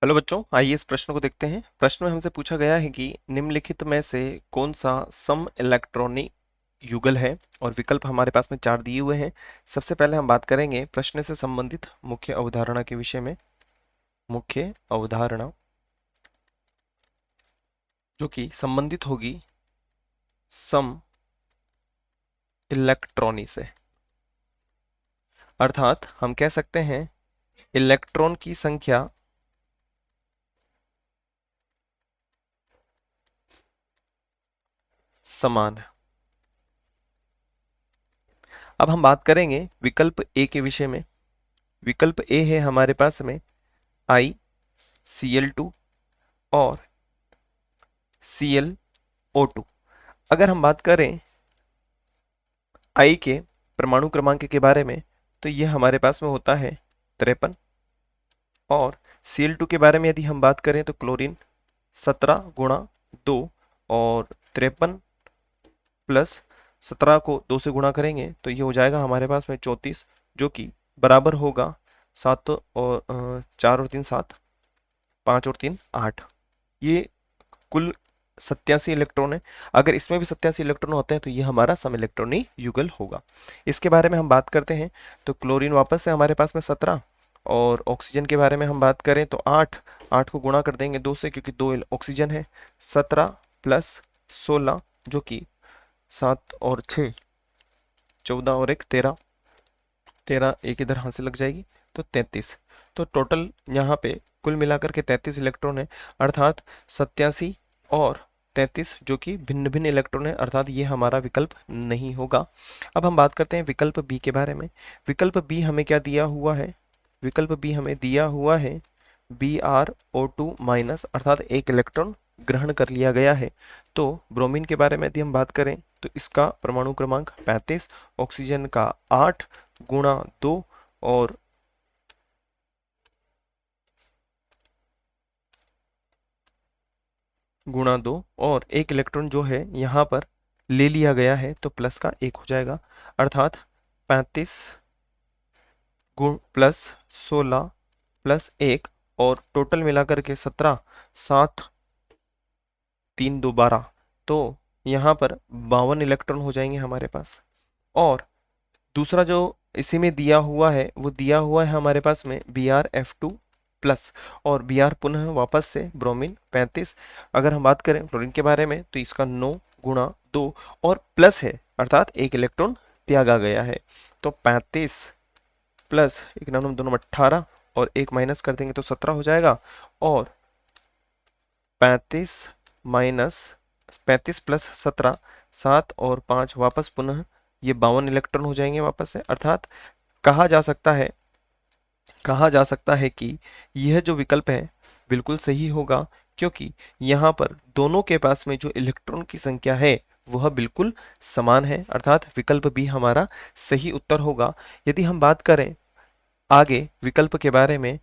Hello बच्चों, आइए इस प्रश्न को देखते हैं। प्रश्न में हमसे पूछा गया है कि निम्नलिखित में से कौन सा सम इलेक्ट्रॉनिक युगल है, और विकल्प हमारे पास में चार दिए हुए हैं। सबसे पहले हम बात करेंगे प्रश्न से संबंधित मुख्य अवधारणा के विषय में। मुख्य अवधारणा जो कि संबंधित होगी सम इलेक्ट्रॉनी से, अर्थात हम कह सकते हैं इलेक्ट्रॉन की संख्या समान है। अब हम बात करेंगे विकल्प ए के विषय में। विकल्प ए है हमारे पास में ICl2 और ClO2। अगर हम बात करें आई के परमाणु क्रमांक के बारे में, तो यह हमारे पास में होता है 53। और Cl2 के बारे में यदि हम बात करें तो क्लोरीन 17 × 2, और 53 प्लस 17 को 2 से गुणा करेंगे तो ये हो जाएगा हमारे पास में 34, जो कि बराबर होगा 7 और 4 और 3 7, 5 और 3 8। ये कुल 87 इलेक्ट्रॉन है। अगर इसमें भी 87 इलेक्ट्रॉन होते हैं तो ये हमारा सम इलेक्ट्रॉनी युगल होगा। इसके बारे में हम बात करते हैं तो क्लोरीन वापस से हमारे पास में 17, और ऑक्सीजन के बारे में हम बात करें तो 8। 8 को गुणा कर देंगे 2 से, क्योंकि 2 ऑक्सीजन है। 17 प्लस 16, जो कि 7 और 6 14 और 1 13, 13 एक इधर हाथ से लग जाएगी तो 33। तो टोटल यहाँ पे कुल मिलाकर के 33 इलेक्ट्रॉन है, अर्थात 87 और 33, जो कि भिन्न भिन्न इलेक्ट्रॉन है, अर्थात ये हमारा विकल्प नहीं होगा। अब हम बात करते हैं विकल्प बी के बारे में। विकल्प बी हमें क्या दिया हुआ है? विकल्प बी हमें दिया हुआ है BrO2 माइनस, अर्थात एक इलेक्ट्रॉन ग्रहण कर लिया गया है। तो ब्रोमीन के बारे में यदि हम बात करें तो इसका परमाणु क्रमांक 35, ऑक्सीजन का 8 गुणा 2, और गुणा 2, और एक इलेक्ट्रॉन जो है यहाँ पर ले लिया गया है तो प्लस का 1 हो जाएगा, अर्थात 35 गुण प्लस 16 प्लस 1, और टोटल मिलाकर के 17, 7 3 2 12। तो यहाँ पर 52 इलेक्ट्रॉन हो जाएंगे हमारे पास। और दूसरा जो इसी में दिया हुआ है वो दिया हुआ है हमारे पास में BrF2 प्लस, और Br पुनः वापस से ब्रोमीन 35। अगर हम बात करें क्लोरीन के बारे में तो इसका 9 गुणा 2, और प्लस है, अर्थात एक इलेक्ट्रॉन त्यागा गया है। तो 35 प्लस एक नाम दोनों 18, और एक माइनस कर देंगे तो 17 हो जाएगा। और 35 माइनस 35 प्लस 17, 7 और 5 वापस पुनः ये 52 इलेक्ट्रॉन हो जाएंगे वापस से, अर्थात कहा जा सकता है कहा जा सकता है कि यह जो विकल्प है बिल्कुल सही होगा, क्योंकि यहाँ पर दोनों के पास में जो इलेक्ट्रॉन की संख्या है वह बिल्कुल समान है, अर्थात विकल्प बी हमारा सही उत्तर होगा। यदि हम बात करें आगे विकल्प के बारे में,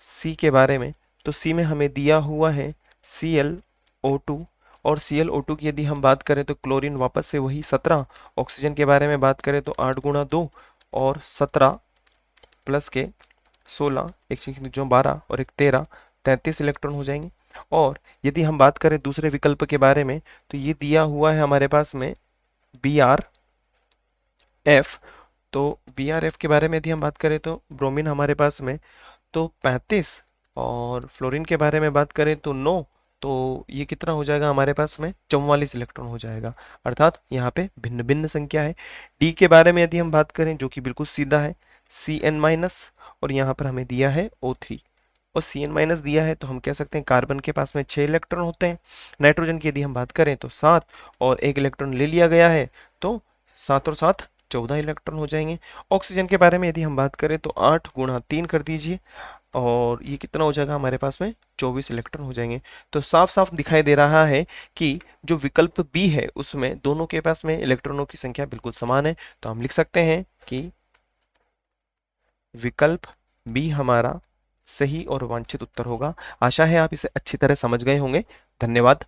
सी के बारे में, तो सी में हमें दिया हुआ है ClO2। और ClO2 की यदि हम बात करें तो क्लोरीन वापस से वही 17, ऑक्सीजन के बारे में बात करें तो 8 गुणा 2, और 17 प्लस के 16, एक जो 12 और एक 13, 33 इलेक्ट्रॉन हो जाएंगे। और यदि हम बात करें दूसरे विकल्प के बारे में तो ये दिया हुआ है हमारे पास में BrF। तो BrF के बारे में यदि हम बात करें तो ब्रोमीन हमारे पास में तो 35, और फ्लोरीन के बारे में बात करें तो 9। तो ये कितना हो जाएगा हमारे पास में? 44 इलेक्ट्रॉन हो जाएगा, अर्थात यहाँ पे भिन्न भिन्न संख्या है। डी के बारे में यदि हम बात करें जो कि बिल्कुल सीधा है Cn माइनस, और यहाँ पर हमें दिया है O3, और Cn माइनस दिया है तो हम कह सकते हैं कार्बन के पास में 6 इलेक्ट्रॉन होते हैं। नाइट्रोजन की यदि हम बात करें तो 7, और एक इलेक्ट्रॉन ले लिया गया है तो 7 और 7 14 इलेक्ट्रॉन हो जाएंगे। ऑक्सीजन के बारे में यदि हम बात करें तो 8 गुणा 3 कर दीजिए, और ये कितना हो जाएगा हमारे पास में? 24 इलेक्ट्रॉन हो जाएंगे। तो साफ साफ दिखाई दे रहा है कि जो विकल्प बी है उसमें दोनों के पास में इलेक्ट्रॉनों की संख्या बिल्कुल समान है। तो हम लिख सकते हैं कि विकल्प बी हमारा सही और वांछित उत्तर होगा। आशा है आप इसे अच्छी तरह समझ गए होंगे। धन्यवाद।